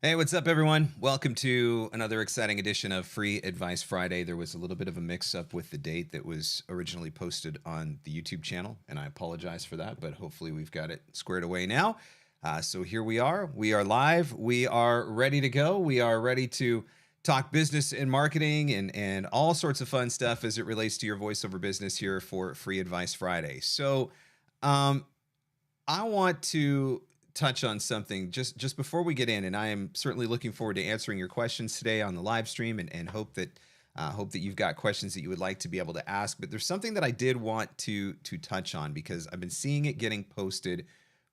Hey, what's up, everyone? Welcome to another exciting edition of Free Advice Friday. There was a little bit of a mix-up with the date that was originally posted on the YouTube channel, and I apologize for that, but hopefully we've got it squared away now. So here we are. We are live. We are ready to go. We are ready to talk business and marketing and all sorts of fun stuff as it relates to your voiceover business here for Free Advice Friday. So I want to touch on something just before we get in, and I am certainly looking forward to answering your questions today on the live stream, and hope that you've got questions that you would like to be able to ask. But there's something that I did want to touch on because I've been seeing it getting posted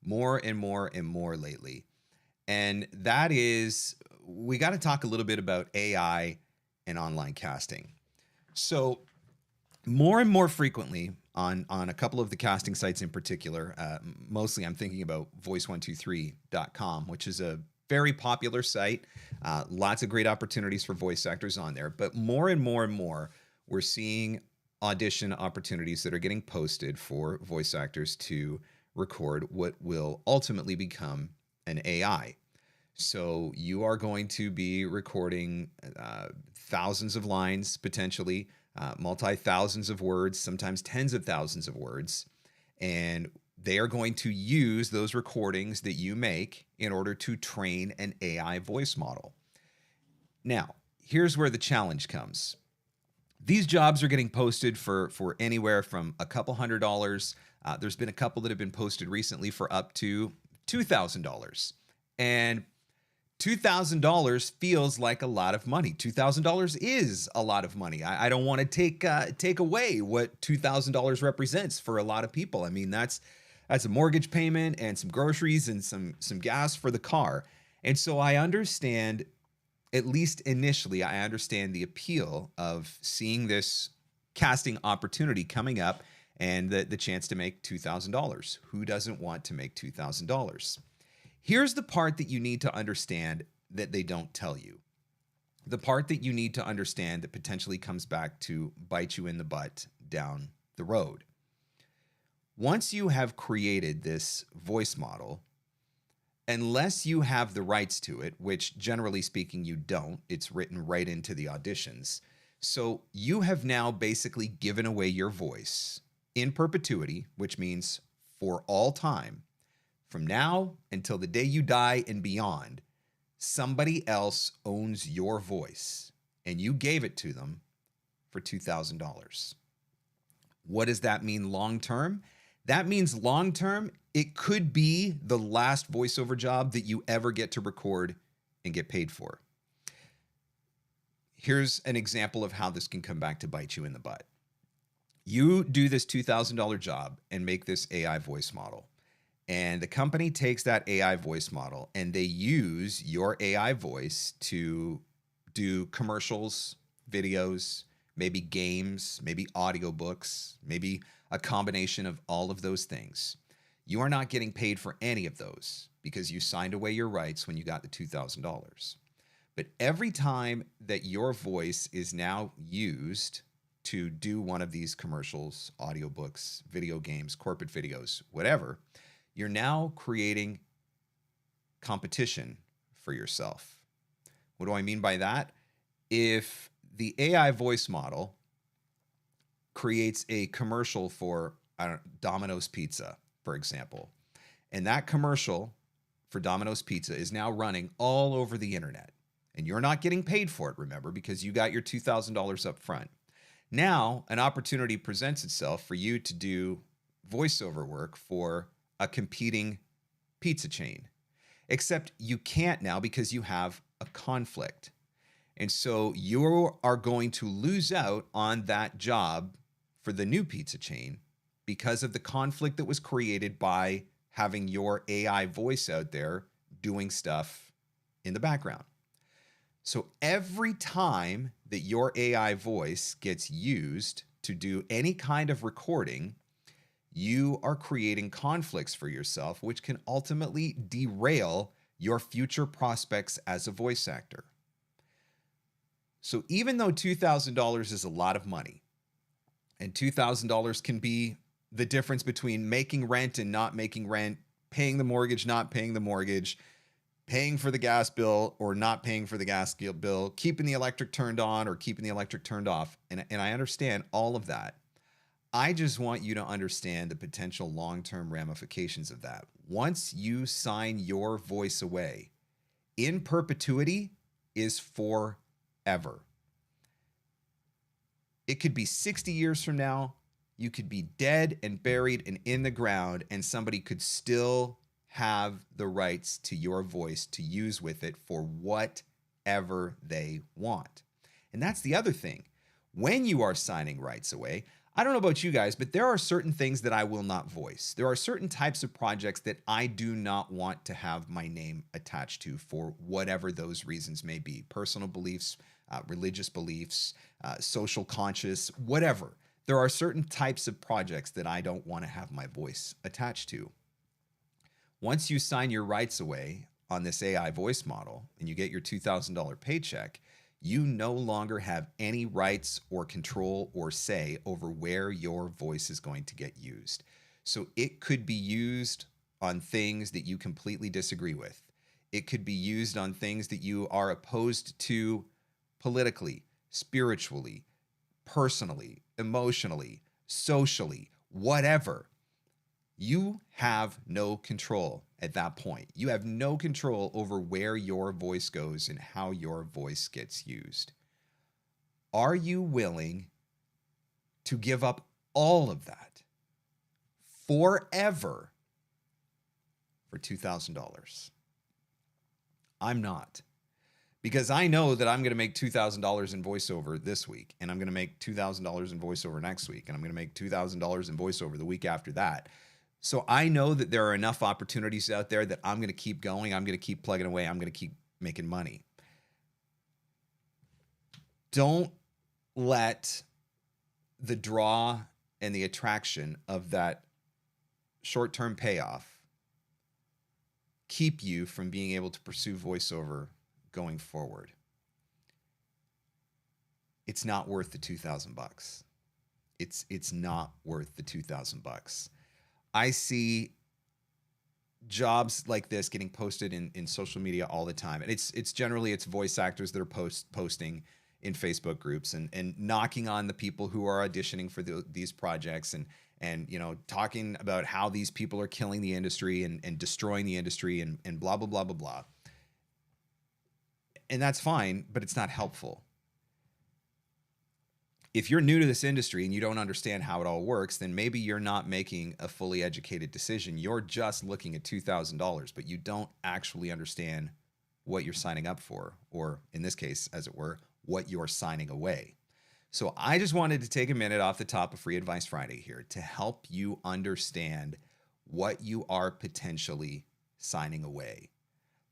more and more and more lately, and that is we got to talk a little bit about AI and online casting. So more and more frequently on a couple of the casting sites in particular, mostly I'm thinking about voice123.com, which is a very popular site. Lots of great opportunities for voice actors on there. But more and more and more, we're seeing audition opportunities that are getting posted for voice actors to record what will ultimately become an AI. So you are going to be recording thousands of lines, potentially multi-thousands of words, sometimes tens of thousands of words. And they are going to use those recordings that you make in order to train an AI voice model. Now, here's where the challenge comes. These jobs are getting posted for anywhere from a couple $100. There's been a couple that have been posted recently for up to $2,000. And $2,000 feels like a lot of money. $2,000 is a lot of money. I don't want to take away what $2,000 represents for a lot of people. I mean, that's a mortgage payment and some groceries and some gas for the car. And so I understand, at least initially, I understand the appeal of seeing this casting opportunity coming up and the chance to make $2,000. Who doesn't want to make $2,000? Here's the part that you need to understand that they don't tell you. The part that you need to understand that potentially comes back to bite you in the butt down the road. Once you have created this voice model, unless you have the rights to it, which generally speaking you don't, it's written right into the auditions. So you have now basically given away your voice in perpetuity, which means for all time. From now until the day you die and beyond, somebody else owns your voice, and you gave it to them for $2,000. What does that mean long term? That means long term, it could be the last voiceover job that you ever get to record and get paid for. Here's an example of how this can come back to bite you in the butt. You do this $2,000 job and make this AI voice model. And the company takes that AI voice model and they use your AI voice to do commercials, videos, maybe games, maybe audiobooks, maybe a combination of all of those things. You are not getting paid for any of those because you signed away your rights when you got the $2,000. But every time that your voice is now used to do one of these commercials, audiobooks, video games, corporate videos, whatever, you're now creating competition for yourself. What do I mean by that? If the AI voice model creates a commercial for Domino's Pizza, for example, and that commercial for Domino's Pizza is now running all over the internet, and you're not getting paid for it, remember, because you got your $2,000 up front. Now, an opportunity presents itself for you to do voiceover work for a competing pizza chain, except you can't now because you have a conflict. And so you are going to lose out on that job for the new pizza chain because of the conflict that was created by having your AI voice out there doing stuff in the background. So every time that your AI voice gets used to do any kind of recording, you are creating conflicts for yourself, which can ultimately derail your future prospects as a voice actor. So even though $2,000 is a lot of money, and $2,000 can be the difference between making rent and not making rent, paying the mortgage, not paying the mortgage, paying for the gas bill or not paying for the gas bill, keeping the electric turned on or keeping the electric turned off. And I understand all of that. I just want you to understand the potential long-term ramifications of that. Once you sign your voice away, in perpetuity is forever. It could be 60 years from now. You could be dead and buried and in the ground, and somebody could still have the rights to your voice to use with it for whatever they want. And that's the other thing. When you are signing rights away, I don't know about you guys, but there are certain things that I will not voice. There are certain types of projects that I do not want to have my name attached to for whatever those reasons may be. Personal beliefs, religious beliefs, social conscious, whatever. There are certain types of projects that I don't want to have my voice attached to. Once you sign your rights away on this AI voice model and you get your $2,000 paycheck, you no longer have any rights or control or say over where your voice is going to get used. So it could be used on things that you completely disagree with. It could be used on things that you are opposed to politically, spiritually, personally, emotionally, socially, whatever. You have no control at that point. You have no control over where your voice goes and how your voice gets used. Are you willing to give up all of that forever for $2,000? I'm not. Because I know that I'm going to make $2,000 in voiceover this week, and I'm going to make $2,000 in voiceover next week, and I'm going to make $2,000 in voiceover the week after that. So I know that there are enough opportunities out there that I'm going to keep going. I'm going to keep plugging away. I'm going to keep making money. Don't let the draw and the attraction of that short-term payoff keep you from being able to pursue voiceover going forward. It's not worth the $2,000. It's not worth the $2,000. I see jobs like this getting posted in social media all the time. And it's generally voice actors that are posting in Facebook groups and knocking on the people who are auditioning for these projects and you know, talking about how these people are killing the industry and destroying the industry and blah, blah, blah, blah, blah. And that's fine, but it's not helpful. If you're new to this industry and you don't understand how it all works, then maybe you're not making a fully educated decision. You're just looking at $2,000, but you don't actually understand what you're signing up for, or in this case, as it were, what you're signing away. So I just wanted to take a minute off the top of Free Advice Friday here to help you understand what you are potentially signing away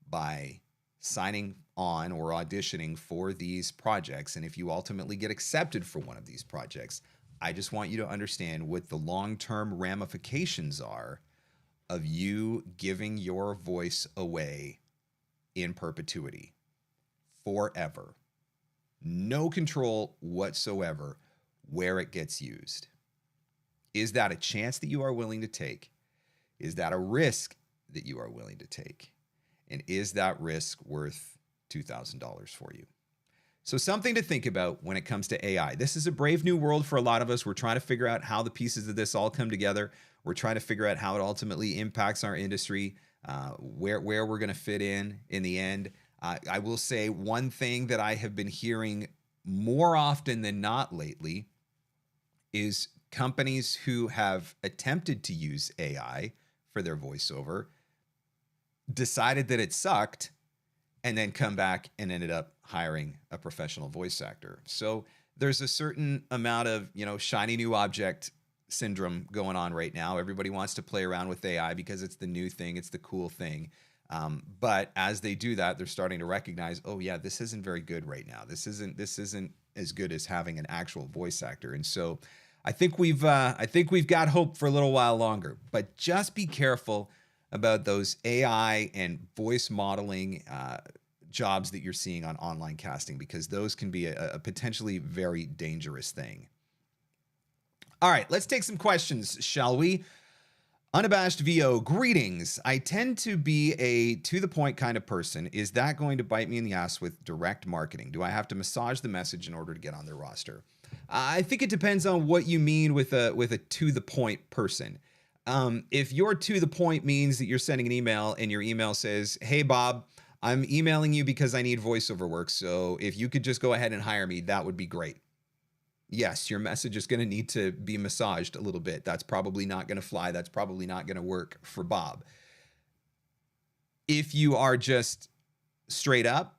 by signing on or auditioning for these projects. And if you ultimately get accepted for one of these projects, I just want you to understand what the long-term ramifications are of you giving your voice away in perpetuity, forever. No control whatsoever where it gets used. Is that a chance that you are willing to take? Is that a risk that you are willing to take? And is that risk worth $2,000 for you? So something to think about when it comes to AI. This is a brave new world for a lot of us. We're trying to figure out how the pieces of this all come together. We're trying to figure out how it ultimately impacts our industry, where we're going to fit in the end. I will say one thing that I have been hearing more often than not lately is companies who have attempted to use AI for their voiceover decided that it sucked and then come back and ended up hiring a professional voice actor. So there's a certain amount of, shiny new object syndrome going on right now. Everybody wants to play around with AI because it's the new thing. It's the cool thing. But as they do that, they're starting to recognize, oh yeah, this isn't very good right now. This isn't as good as having an actual voice actor. And so I think we've got hope for a little while longer, but just be careful about those AI and voice modeling jobs that you're seeing on online casting, because those can be a potentially very dangerous thing. All right, let's take some questions, shall we? Unabashed VO, greetings. I tend to be a to-the-point kind of person. Is that going to bite me in the ass with direct marketing? Do I have to massage the message in order to get on their roster? I think it depends on what you mean with a to-the-point person. If your to-the-point means that you're sending an email and your email says, hey, Bob, I'm emailing you because I need voiceover work. So if you could just go ahead and hire me, that would be great. Yes, your message is going to need to be massaged a little bit. That's probably not going to fly. That's probably not going to work for Bob. If you are just straight up,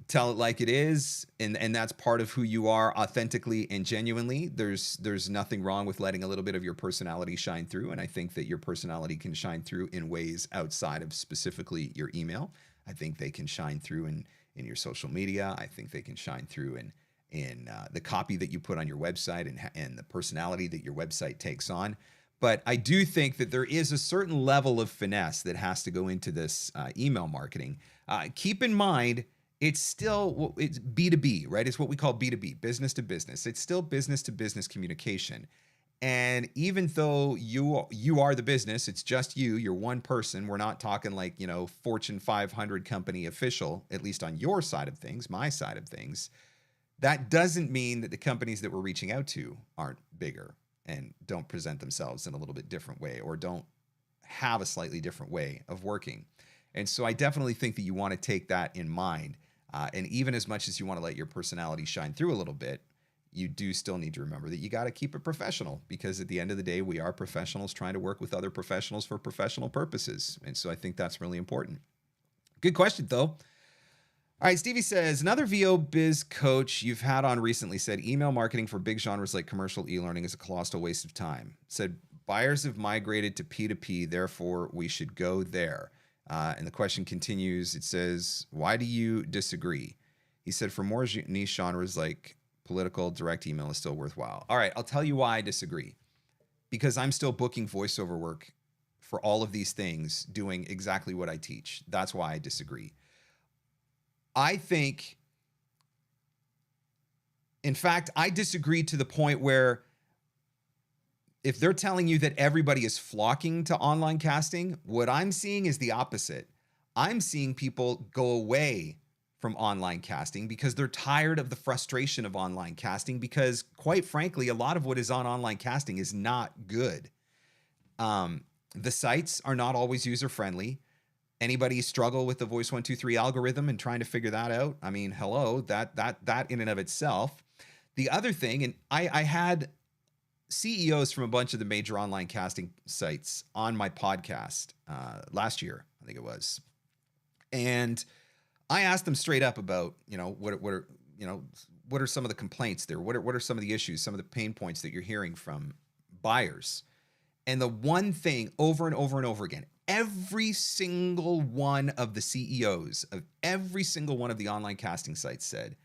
tell it like it is, and that's part of who you are authentically and genuinely, there's nothing wrong with letting a little bit of your personality shine through. And I think that your personality can shine through in ways outside of specifically your email. I think they can shine through in your social media. I think they can shine through in the copy that you put on your website and the personality that your website takes on. But I do think that there is a certain level of finesse that has to go into this email marketing. Keep in mind, it's B2B, right? It's what we call B2B, business to business. It's still business to business communication. And even though you are the business, it's just you're one person. We're not talking like, Fortune 500 company official, at least on your side of things, my side of things. That doesn't mean that the companies that we're reaching out to aren't bigger and don't present themselves in a little bit different way or don't have a slightly different way of working. And so I definitely think that you want to take that in mind. And even as much as you want to let your personality shine through a little bit, you do still need to remember that you got to keep it professional, because at the end of the day, we are professionals trying to work with other professionals for professional purposes. And so I think that's really important. Good question, though. All right, Stevie says, another VO biz coach you've had on recently said email marketing for big genres like commercial e-learning is a colossal waste of time. Said buyers have migrated to P2P, therefore we should go there. And the question continues. It says, why do you disagree? He said, for more niche genres like political, direct email is still worthwhile. All right, I'll tell you why I disagree. Because I'm still booking voiceover work for all of these things, doing exactly what I teach. That's why I disagree. I think, in fact, I disagree to the point where if they're telling you that everybody is flocking to online casting, what I'm seeing is the opposite. I'm seeing people go away from online casting because they're tired of the frustration of online casting, because quite frankly, a lot of what is on online casting is not good. The sites are not always user-friendly. Anybody struggle with the Voice 123 algorithm and trying to figure that out? I mean, hello, that in and of itself. The other thing, and I had CEOs from a bunch of the major online casting sites on my podcast last year, I think it was. And I asked them straight up about, what are some of the complaints there? What are some of the issues, some of the pain points that you're hearing from buyers? And the one thing over and over and over again, every single one of the CEOs of every single one of the online casting sites said,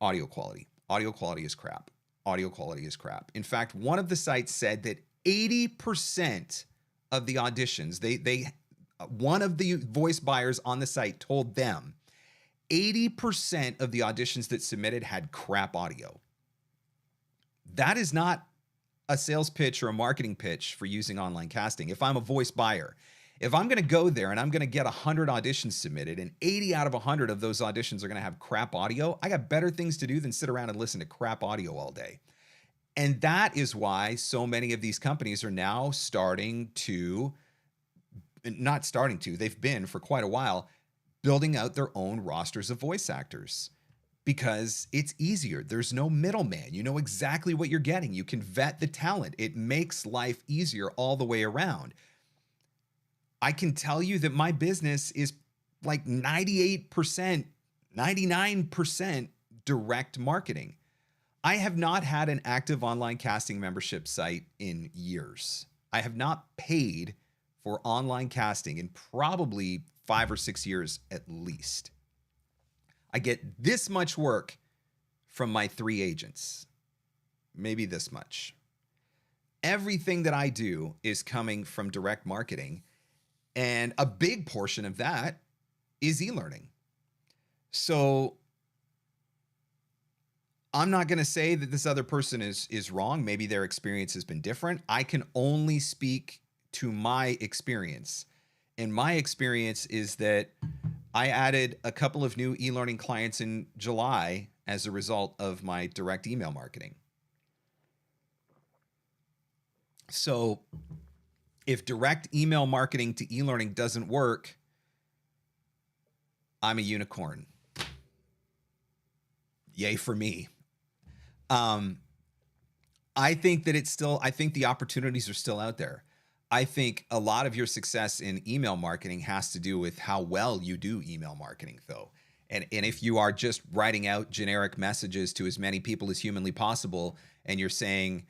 audio quality. Audio quality is crap. Audio quality is crap. In fact, one of the sites said that 80% of the auditions, one of the voice buyers on the site told them 80% of the auditions that submitted had crap audio. That is not a sales pitch or a marketing pitch for using online casting. If I'm a voice buyer, if I'm going to go there and I'm going to get 100 auditions submitted and 80 out of 100 of those auditions are going to have crap audio, I got better things to do than sit around and listen to crap audio all day. And that is why so many of these companies are now they've been for quite a while, building out their own rosters of voice actors. Because it's easier. There's no middleman. You know exactly what you're getting. You can vet the talent. It makes life easier all the way around. I can tell you that my business is like 98%, 99% direct marketing. I have not had an active online casting membership site in years. I have not paid for online casting in probably 5 or 6 years at least. I get this much work from my 3 agents, maybe this much. Everything that I do is coming from direct marketing, and a big portion of that is e-learning. So I'm not going to say that this other person is wrong. Maybe their experience has been different. I can only speak to my experience. And my experience is that I added a couple of new e-learning clients in July as a result of my direct email marketing. So if direct email marketing to e-learning doesn't work, I'm a unicorn. Yay for me. I think that I think the opportunities are still out there. I think a lot of your success in email marketing has to do with how well you do email marketing, though. And if you are just writing out generic messages to as many people as humanly possible, and you're saying,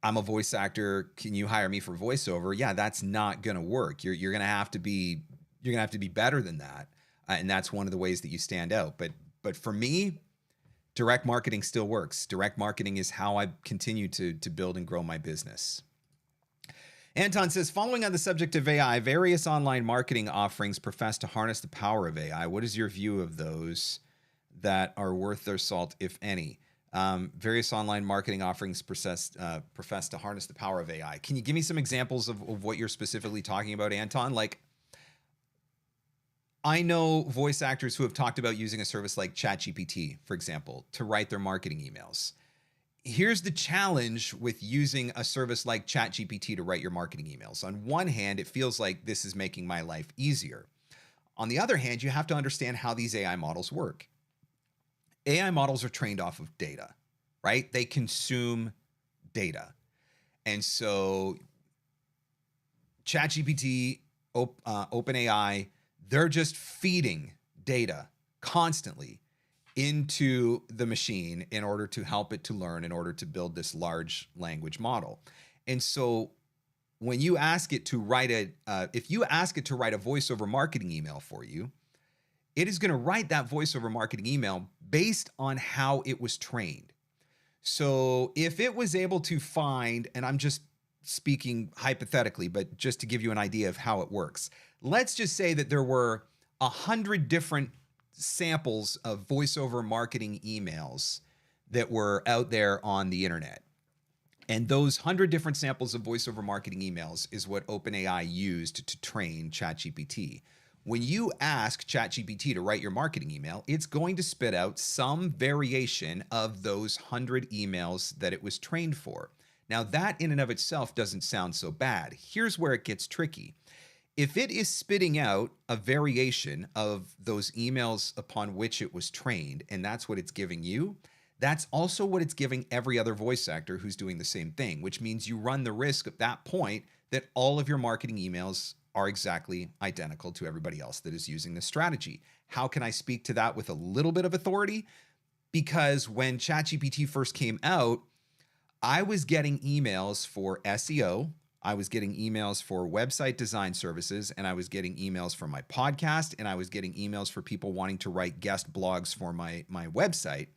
I'm a voice actor, can you hire me for voiceover? Yeah, that's not going to work. You're going to have to be better than that. And that's one of the ways that you stand out. But for me, direct marketing still works. Direct marketing is how I continue to build and grow my business. Anton says, following on the subject of AI, various online marketing offerings profess to harness the power of AI. What is your view of those that are worth their salt, if any? Various online marketing offerings profess to harness the power of AI. Can you give me some examples of what you're specifically talking about, Anton? Like, I know voice actors who have talked about using a service like ChatGPT, for example, to write their marketing emails. Here's the challenge with using a service like ChatGPT to write your marketing emails. On one hand, it feels like this is making my life easier. On the other hand, you have to understand how these AI models work. AI models are trained off of data, right? They consume data. And so ChatGPT, OpenAI, they're just feeding data constantly into the machine in order to help it to learn, in order to build this large language model. And so when you ask it to write if you ask it to write a voiceover marketing email for you, it is going to write that voiceover marketing email based on how it was trained. So if it was able to find, and I'm just speaking hypothetically, but just to give you an idea of how it works, let's just say that there were 100 different samples of voiceover marketing emails that were out there on the internet. And those 100 different samples of voiceover marketing emails is what OpenAI used to train ChatGPT. When you ask ChatGPT to write your marketing email, it's going to spit out some variation of those 100 emails that it was trained for. Now, that in and of itself doesn't sound so bad. Here's where it gets tricky. If it is spitting out a variation of those emails upon which it was trained, and that's what it's giving you, that's also what it's giving every other voice actor who's doing the same thing, which means you run the risk at that point that all of your marketing emails are exactly identical to everybody else that is using this strategy. How can I speak to that with a little bit of authority? Because when ChatGPT first came out, I was getting emails for SEO, I was getting emails for website design services, and I was getting emails for my podcast, and I was getting emails for people wanting to write guest blogs for my website.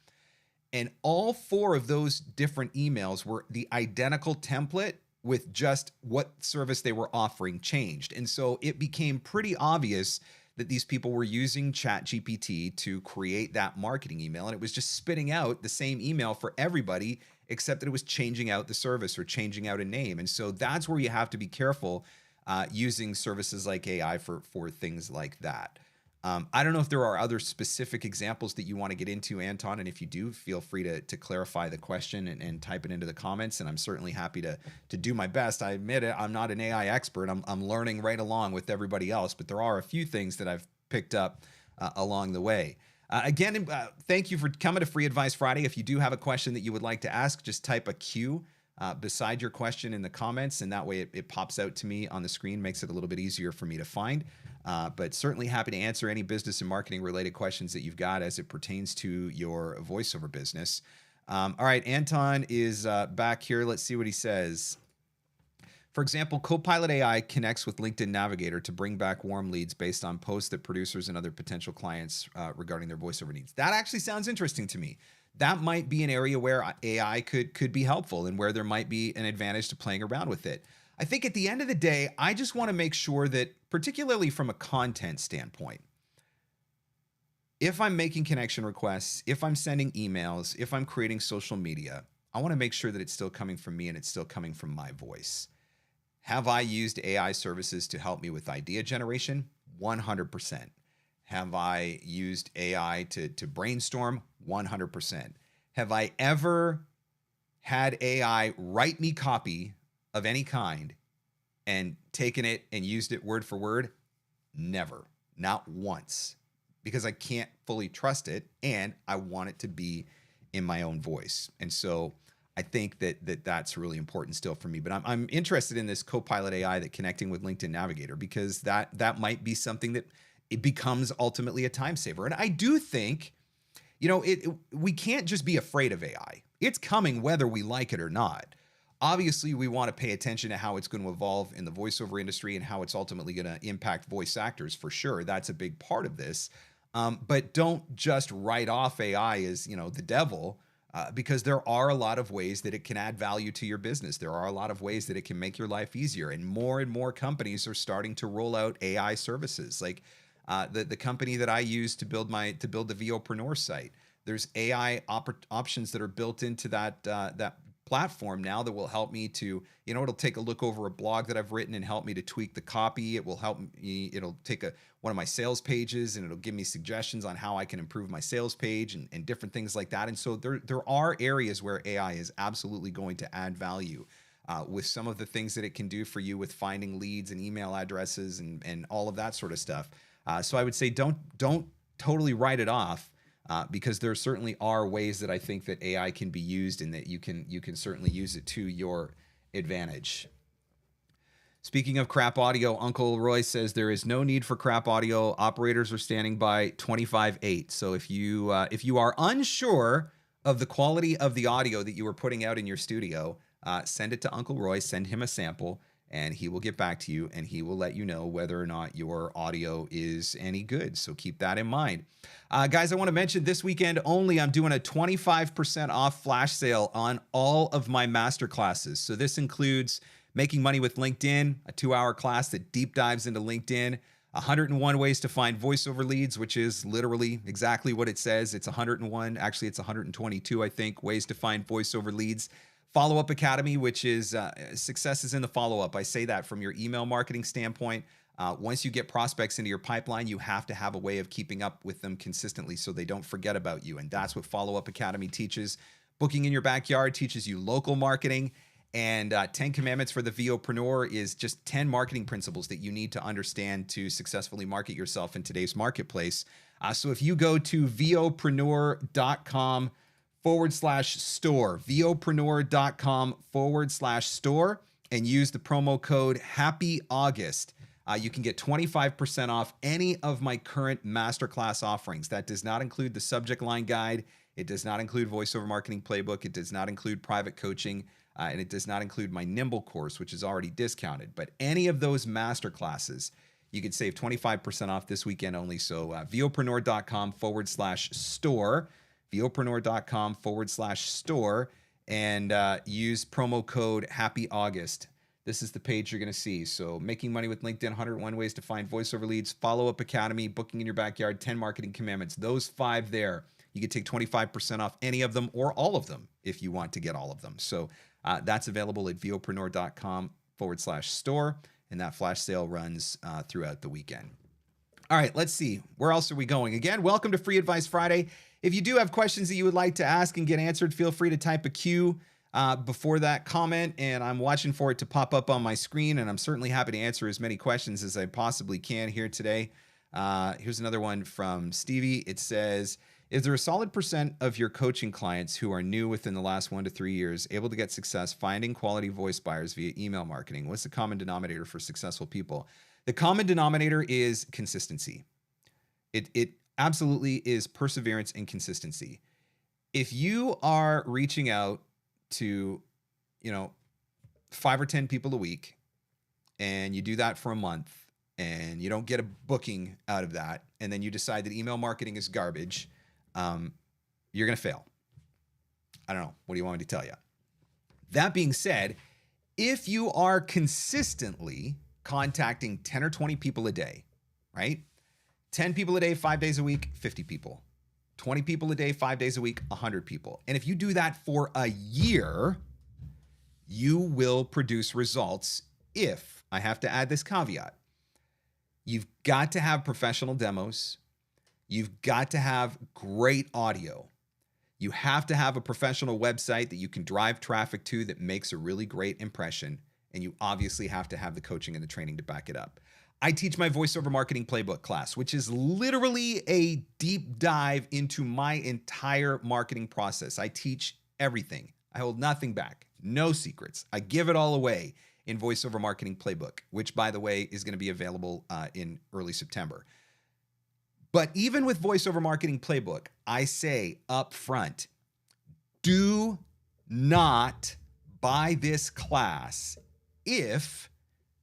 And all four of those different emails were the identical template with just what service they were offering changed. And so it became pretty obvious that these people were using ChatGPT to create that marketing email, and it was just spitting out the same email for everybody, except that it was changing out the service or changing out a name. And so that's where you have to be careful using services like AI for things like that. I don't know if there are other specific examples that you want to get into, Anton, and if you do, feel free to clarify the question and type it into the comments, and I'm certainly happy to do my best. I admit it, I'm not an AI expert. I'm learning right along with everybody else, but there are a few things that I've picked up along the way. Again, thank you for coming to Free Advice Friday. If you do have a question that you would like to ask, just type a Q beside your question in the comments, and that way it pops out to me on the screen, makes it a little bit easier for me to find. But certainly happy to answer any business and marketing related questions that you've got as it pertains to your voiceover business. All right, Anton is back here. Let's see what he says. For example, Copilot AI connects with LinkedIn Navigator to bring back warm leads based on posts that producers and other potential clients regarding their voiceover needs. That actually sounds interesting to me. That might be an area where AI could be helpful and where there might be an advantage to playing around with it. I think at the end of the day, I just want to make sure that, particularly from a content standpoint, if I'm making connection requests, if I'm sending emails, if I'm creating social media, I want to make sure that it's still coming from me and it's still coming from my voice. Have I used AI services to help me with idea generation? 100%. Have I used AI to brainstorm? 100%. Have I ever had AI write me copy of any kind and taken it and used it word for word? Never. Not once. Because I can't fully trust it and I want it to be in my own voice. And so I think that's really important still for me. But I'm interested in this Copilot AI, that connecting with LinkedIn Navigator, because that might be something that it becomes ultimately a time saver. And I do think, we can't just be afraid of AI. It's coming whether we like it or not. Obviously, we want to pay attention to how it's going to evolve in the voiceover industry and how it's ultimately going to impact voice actors for sure. That's a big part of this. But don't just write off AI as, the devil, because there are a lot of ways that it can add value to your business. There are a lot of ways that it can make your life easier. And more companies are starting to roll out AI services. Like the company that I use to build the VOpreneur site. There's AI options that are built into that platform now that will help me to, it'll take a look over a blog that I've written and help me to tweak the copy. It will help me, it'll take one of my sales pages and it'll give me suggestions on how I can improve my sales page and different things like that. And so there are areas where AI is absolutely going to add value with some of the things that it can do for you with finding leads and email addresses and all of that sort of stuff. So I would say don't totally write it off. Because there certainly are ways that I think that AI can be used and that you can certainly use it to your advantage. Speaking of crap audio, Uncle Roy says there is no need for crap audio. Operators are standing by 25.8. So if you are unsure of the quality of the audio that you are putting out in your studio, send it to Uncle Roy, send him a sample, and he will get back to you and he will let you know whether or not your audio is any good. So keep that in mind. Guys, I want to mention this weekend only, I'm doing a 25% off flash sale on all of my masterclasses. So this includes Making Money with LinkedIn, a 2-hour class that deep dives into LinkedIn, 101 ways to find voiceover leads, which is literally exactly what it says. It's 101. Actually, it's 122, I think, ways to find voiceover leads. Follow-up Academy, which is success is in the follow-up. I say that from your email marketing standpoint. Once you get prospects into your pipeline, you have to have a way of keeping up with them consistently so they don't forget about you. And that's what Follow-up Academy teaches. Booking in your backyard teaches you local marketing. And 10 Commandments for the VOpreneur is just 10 marketing principles that you need to understand to successfully market yourself in today's marketplace. So if you go to VOpreneur.com/store, VOpreneur.com/store, and use the promo code HAPPYAUGUST. You can get 25% off any of my current masterclass offerings. That does not include the subject line guide. It does not include voiceover marketing playbook. It does not include private coaching. And it does not include my Nimble course, which is already discounted. But any of those masterclasses, you could save 25% off this weekend only. So VOpreneur.com/store. VOpreneur.com/store and use promo code HAPPYAUGUST. This is the page you're going to see. So Making Money with LinkedIn, 101 ways to find voiceover leads, Follow-Up Academy, Booking in your backyard, 10 marketing commandments. Those 5 there, you can take 25% off any of them or all of them if you want to get all of them. So that's available at VOpreneur.com/store. And that flash sale runs throughout the weekend. All right, let's see. Where else are we going? Again, welcome to Free Advice Friday. If you do have questions that you would like to ask and get answered, feel free to type a Q before that comment, and I'm watching for it to pop up on my screen, and I'm certainly happy to answer as many questions as I possibly can here today. Here's another one from Stevie. It says, is there a solid % of your coaching clients who are new within the last 1 to 3 years able to get success finding quality voice buyers via email marketing? What's the common denominator for successful people? The common denominator is consistency. It absolutely is perseverance and consistency. If you are reaching out to, 5 or 10 people a week and you do that for a month and you don't get a booking out of that, and then you decide that email marketing is garbage, you're going to fail. I don't know. What do you want me to tell you? That being said, if you are consistently contacting 10 or 20 people a day, right? 10 people a day, 5 days a week, 50 people. 20 people a day, 5 days a week, 100 people. And if you do that for a year, you will produce results I have to add this caveat, you've got to have professional demos. You've got to have great audio. You have to have a professional website that you can drive traffic to that makes a really great impression. And you obviously have to have the coaching and the training to back it up. I teach my voiceover marketing playbook class, which is literally a deep dive into my entire marketing process. I teach everything. I hold nothing back, no secrets. I give it all away in voiceover marketing playbook, which, by the way, is going to be available in early September. But even with voiceover marketing playbook, I say up front, do not buy this class if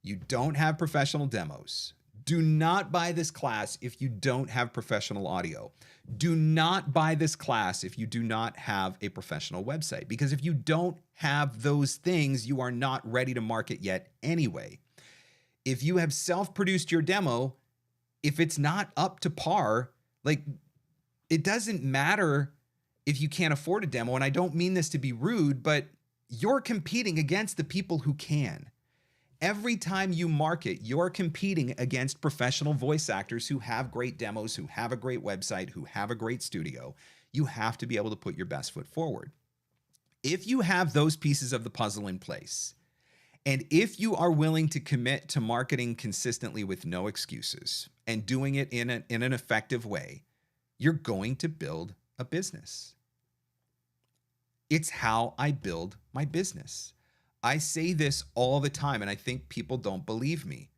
you don't have professional demos. Do not buy this class if you don't have professional audio. Do not buy this class if you do not have a professional website, because if you don't have those things, you are not ready to market yet anyway. If you have self-produced your demo, if it's not up to par, like, it doesn't matter if you can't afford a demo. And I don't mean this to be rude, but you're competing against the people who can. Every time you market, you're competing against professional voice actors who have great demos, who have a great website, who have a great studio. You have to be able to put your best foot forward. If you have those pieces of the puzzle in place, and if you are willing to commit to marketing consistently with no excuses and doing it in an effective way, you're going to build a business. It's how I build my business. I say this all the time, and I think people don't believe me.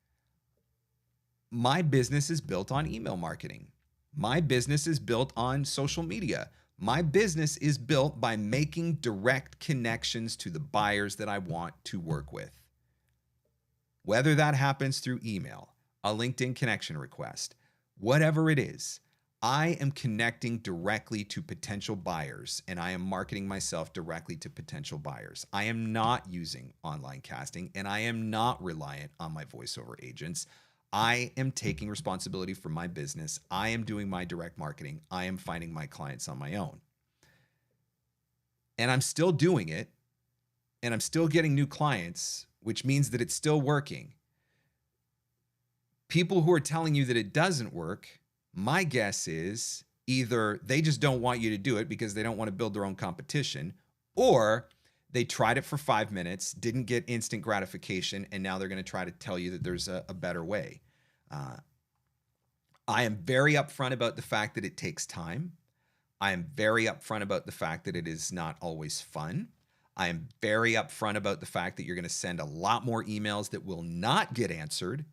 My business is built on email marketing. My business is built on social media. My business is built by making direct connections to the buyers that I want to work with. Whether that happens through email, a LinkedIn connection request, whatever it is, I am connecting directly to potential buyers, and I am marketing myself directly to potential buyers. I am not using online casting, and I am not reliant on my voiceover agents. I am taking responsibility for my business. I am doing my direct marketing. I am finding my clients on my own. And I'm still doing it, and I'm still getting new clients, which means that it's still working. People who are telling you that it doesn't work, my guess is either they just don't want you to do it because they don't want to build their own competition, or they tried it for 5 minutes, didn't get instant gratification, and now they're going to try to tell you that there's a better way. I am very upfront about the fact that it takes time. I am very upfront about the fact that it is not always fun. I am very upfront about the fact that you're going to send a lot more emails that will not get answered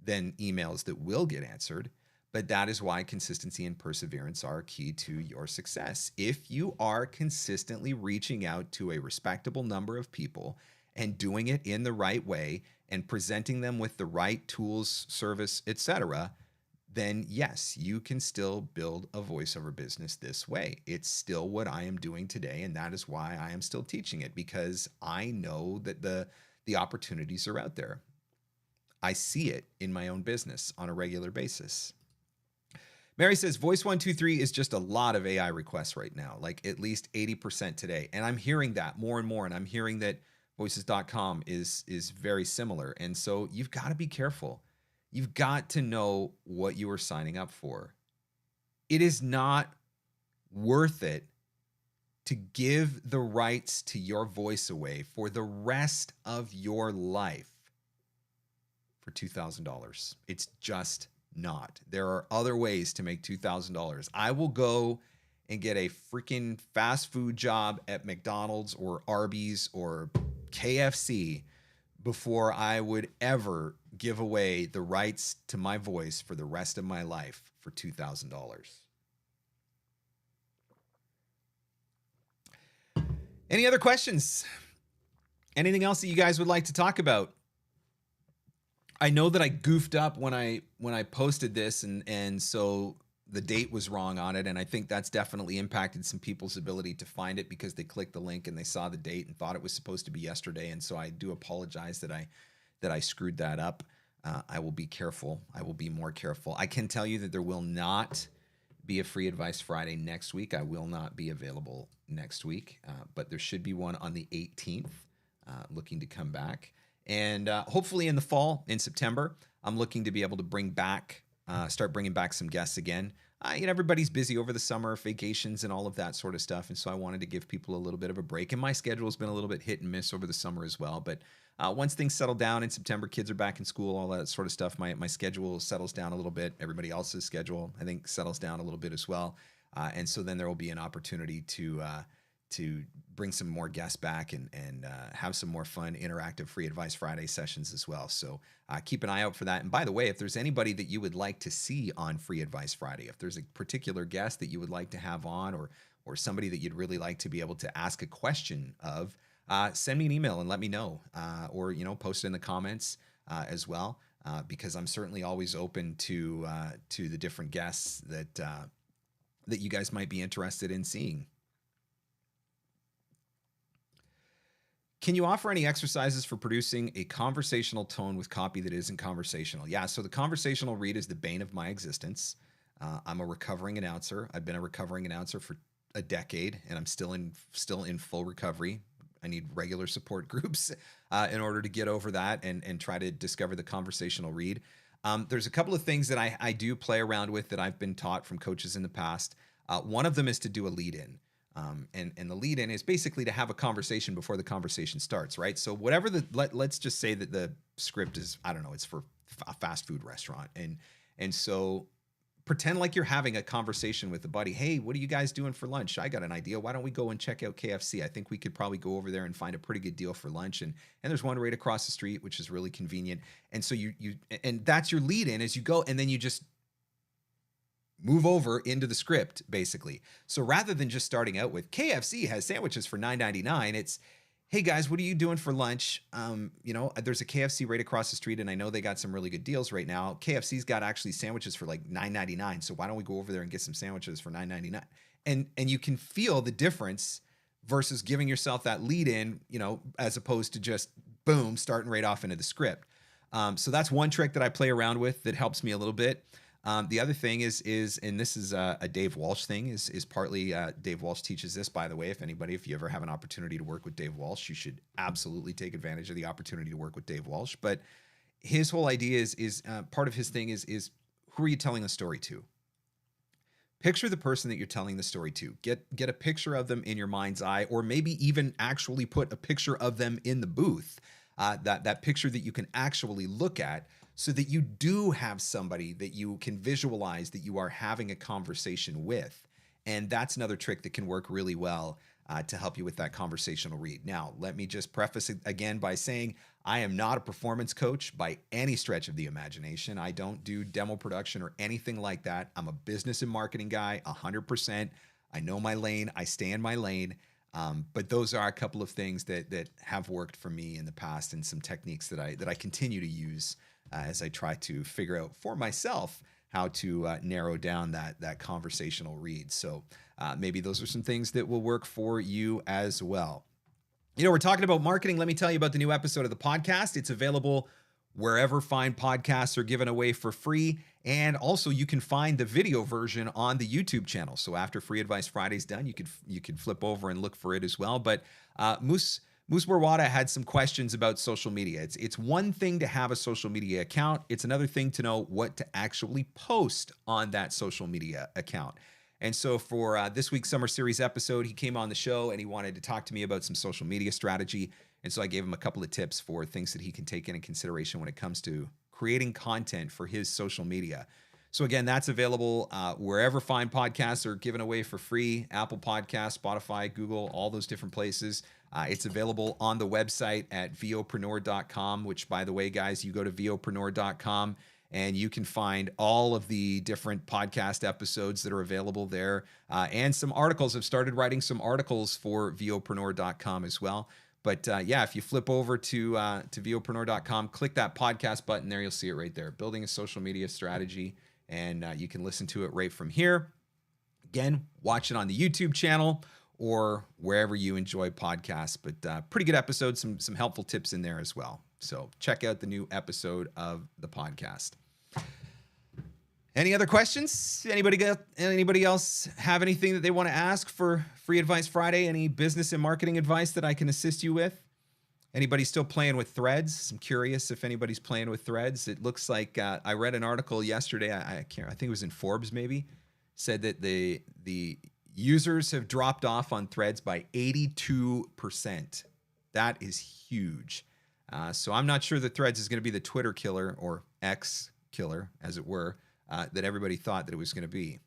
than emails that will get answered. But that is why consistency and perseverance are key to your success. If you are consistently reaching out to a respectable number of people and doing it in the right way and presenting them with the right tools, service, etc., then yes, you can still build a voiceover business this way. It's still what I am doing today, and that is why I am still teaching it, because I know that the opportunities are out there. I see it in my own business on a regular basis. Mary says, Voice123 is just a lot of AI requests right now, like at least 80% today. And I'm hearing that more and more, and I'm hearing that voices.com is very similar. And so you've got to be careful. You've got to know what you are signing up for. It is not worth it to give the rights to your voice away for the rest of your life for $2,000. It's just not. There are other ways to make $2,000. I will go and get a freaking fast food job at McDonald's or Arby's or KFC before I would ever give away the rights to my voice for the rest of my life for $2,000. Any other questions? Anything else that you guys would like to talk about? I know that I goofed up when I posted this, and so the date was wrong on it, and I think that's definitely impacted some people's ability to find it because they clicked the link and they saw the date and thought it was supposed to be yesterday, and so I do apologize that I screwed that up. I will be careful. I will be more careful. I can tell you that there will not be a Free Advice Friday next week. I will not be available next week, but there should be one on the 18th, looking to come back. And hopefully in the fall, in September, I'm looking to be able to start bringing back some guests again. Everybody's busy over the summer, vacations and all of that sort of stuff. And so I wanted to give people a little bit of a break. And my schedule has been a little bit hit and miss over the summer as well. But once things settle down in September, kids are back in school, all that sort of stuff, my schedule settles down a little bit. Everybody else's schedule, I think, settles down a little bit as well. And so then there will be an opportunity to bring some more guests back and have some more fun, interactive Free Advice Friday sessions as well. So keep an eye out for that. And by the way, if there's anybody that you would like to see on Free Advice Friday, if there's a particular guest that you would like to have on, or somebody that you'd really like to be able to ask a question of, send me an email and let me know, or post it in the comments as well, because I'm certainly always open to the different guests that you guys might be interested in seeing. Can you offer any exercises for producing a conversational tone with copy that isn't conversational? Yeah, so the conversational read is the bane of my existence. I'm a recovering announcer. I've been a recovering announcer for a decade, and I'm still in full recovery. I need regular support groups in order to get over that and try to discover the conversational read. There's a couple of things that I do play around with that I've been taught from coaches in the past. One of them is to do a lead-in. And the lead in is basically to have a conversation before the conversation starts, right? So whatever let's just say that the script is, I don't know, it's for a fast food restaurant. And so pretend like you're having a conversation with a buddy. Hey, what are you guys doing for lunch? I got an idea. Why don't we go and check out KFC? I think we could probably go over there and find a pretty good deal for lunch. And there's one right across the street, which is really convenient. And so and that's your lead in as you go. And then you just move over into the script, basically. So rather than just starting out with KFC has sandwiches for $9.99, it's, hey guys, what are you doing for lunch? There's a KFC right across the street, and I know they got some really good deals right now. KFC's got actually sandwiches for like $9.99. So why don't we go over there and get some sandwiches for $9.99? And you can feel the difference versus giving yourself that lead in, as opposed to just boom, starting right off into the script. So that's one trick that I play around with that helps me a little bit. The other thing is, and this is a Dave Walsh thing, is partly Dave Walsh teaches this, by the way. If you ever have an opportunity to work with Dave Walsh, you should absolutely take advantage of the opportunity to work with Dave Walsh. But his whole idea is part of his thing is who are you telling the story to? Picture the person that you're telling the story to. Get a picture of them in your mind's eye, or maybe even actually put a picture of them in the booth. That picture that you can actually look at, so that you do have somebody that you can visualize that you are having a conversation with. And that's another trick that can work really well to help you with that conversational read. Now, let me just preface it again by saying I am not a performance coach by any stretch of the imagination. I don't do demo production or anything like that. I'm a business and marketing guy, 100%. I know my lane. I stay in my lane. But those are a couple of things that have worked for me in the past, and some techniques that I continue to use as I try to figure out for myself how to narrow down that conversational read. So maybe those are some things that will work for you as well. We're talking about marketing. Let me tell you about the new episode of the podcast. It's available wherever fine podcasts are given away for free. And also you can find the video version on the YouTube channel. So after Free Advice Friday's done, you could flip over and look for it as well. But Moose Borwada had some questions about social media. It's one thing to have a social media account. It's another thing to know what to actually post on that social media account. And so for this week's Summer Series episode, he came on the show and he wanted to talk to me about some social media strategy. And so I gave him a couple of tips for things that he can take into consideration when it comes to creating content for his social media. So again, that's available wherever fine podcasts are given away for free: Apple Podcasts, Spotify, Google, all those different places. It's available on the website at VOpreneur.com, which, by the way, guys, you go to VOpreneur.com and you can find all of the different podcast episodes that are available there. And some articles. I've started writing some articles for VOpreneur.com as well. But if you flip over to VOpreneur.com, click that podcast button there, you'll see it right there. Building a social media strategy. And you can listen to it right from here. Again, watch it on the YouTube channel or wherever you enjoy podcasts. But pretty good episode, some helpful tips in there as well. So check out the new episode of the podcast. Any other questions? Anybody else have anything that they want to ask for Free Advice Friday? Any business and marketing advice that I can assist you with? Anybody still playing with threads? I'm curious if anybody's playing with threads. It looks like I read an article yesterday. I can't. I think it was in Forbes maybe. Said that the users have dropped off on threads by 82%. That is huge. So I'm not sure that threads is going to be the Twitter killer or X killer, as it were, that everybody thought that it was going to be.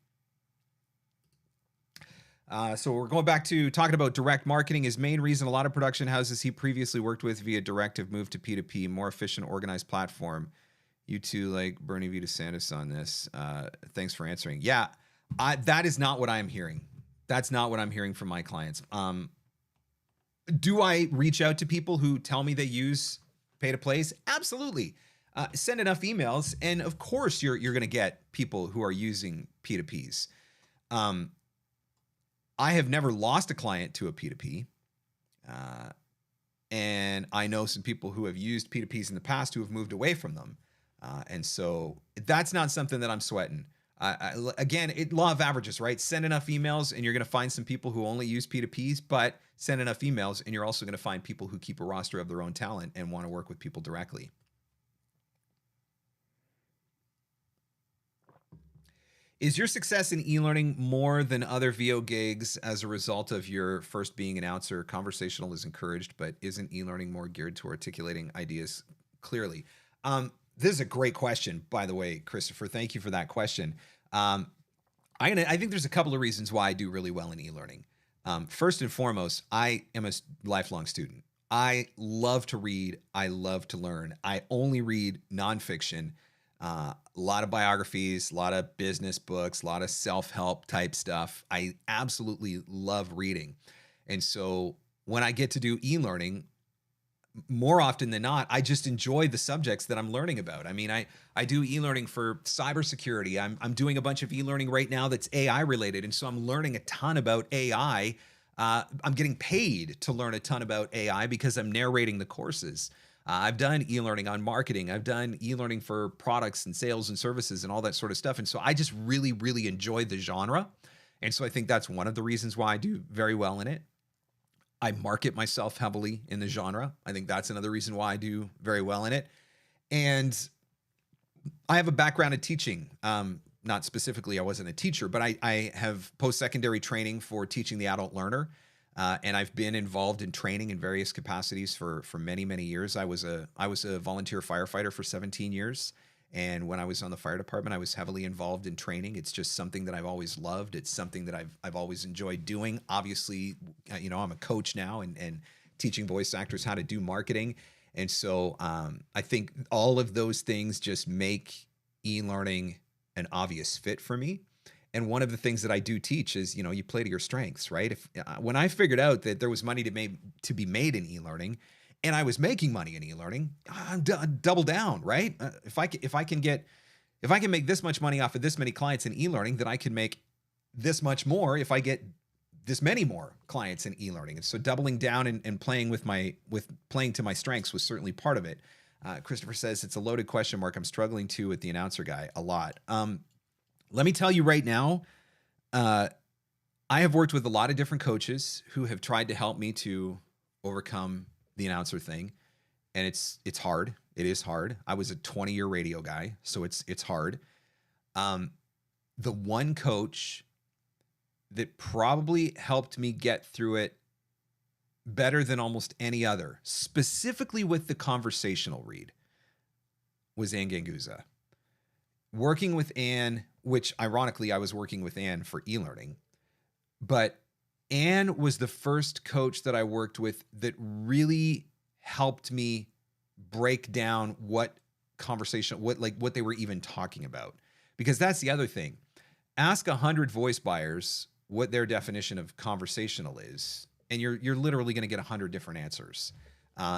So we're going back to talking about direct marketing. His main reason a lot of production houses he previously worked with via direct have moved to P2P, more efficient, organized platform. You two like Bernie V. DeSantis on this. Thanks for answering. Yeah, that is not what I'm hearing. That's not what I'm hearing from my clients. Do I reach out to people who tell me they use pay to plays? Absolutely. Send enough emails, and of course you're going to get people who are using P2Ps. I have never lost a client to a P2P. And I know some people who have used P2Ps in the past who have moved away from them. And so that's not something that I'm sweating. Again, law of averages, right? Send enough emails and you're going to find some people who only use P2Ps, but send enough emails and you're also going to find people who keep a roster of their own talent and want to work with people directly. Is your success in e-learning more than other VO gigs as a result of your first being an announcer? Conversational is encouraged, but isn't e-learning more geared to articulating ideas clearly? This is a great question, by the way, Christopher. Thank you for that question. I think there's a couple of reasons why I do really well in e-learning. First and foremost, I am a lifelong student. I love to read. I love to learn. I only read nonfiction. A lot of biographies, a lot of business books, a lot of self-help type stuff. I absolutely love reading. And so when I get to do e-learning, more often than not, I just enjoy the subjects that I'm learning about. I mean, I do e-learning for cybersecurity. I'm doing a bunch of e-learning right now that's AI related. And so I'm learning a ton about AI. I'm getting paid to learn a ton about AI because I'm narrating the courses. I've done e-learning on marketing. I've done e-learning for products and sales and services and all that sort of stuff. And so I just really, really enjoy the genre. And so I think that's one of the reasons why I do very well in it. I market myself heavily in the genre. I think that's another reason why I do very well in it. And I have a background in teaching. Not specifically, I wasn't a teacher, but I have post-secondary training for teaching the adult learner. And I've been involved in training in various capacities for many, many years. I was a volunteer firefighter for 17 years. And when I was on the fire department, I was heavily involved in training. It's just something that I've always loved. It's something that I've always enjoyed doing. Obviously, I'm a coach now and teaching voice actors how to do marketing. And so I think all of those things just make e-learning an obvious fit for me. And one of the things that I do teach is, you play to your strengths, right? When I figured out that there was money to be made in e-learning, and I was making money in e-learning, I double down, right? If I can make this much money off of this many clients in e-learning, then I can make this much more if I get this many more clients in e-learning. And so doubling down and playing playing to my strengths was certainly part of it. Christopher says it's a loaded question mark. I'm struggling too with the announcer guy a lot. Let me tell you right now, I have worked with a lot of different coaches who have tried to help me to overcome the announcer thing. And it's hard. It is hard. I was a 20-year radio guy, so it's hard. The one coach that probably helped me get through it better than almost any other, specifically with the conversational read, was Ann Ganguza. Working with Ann, which ironically I was working with Ann for e-learning, but Ann was the first coach that I worked with that really helped me break down what they were even talking about. Because that's the other thing. Ask 100 voice buyers what their definition of conversational is, and you're literally going to get 100 different answers.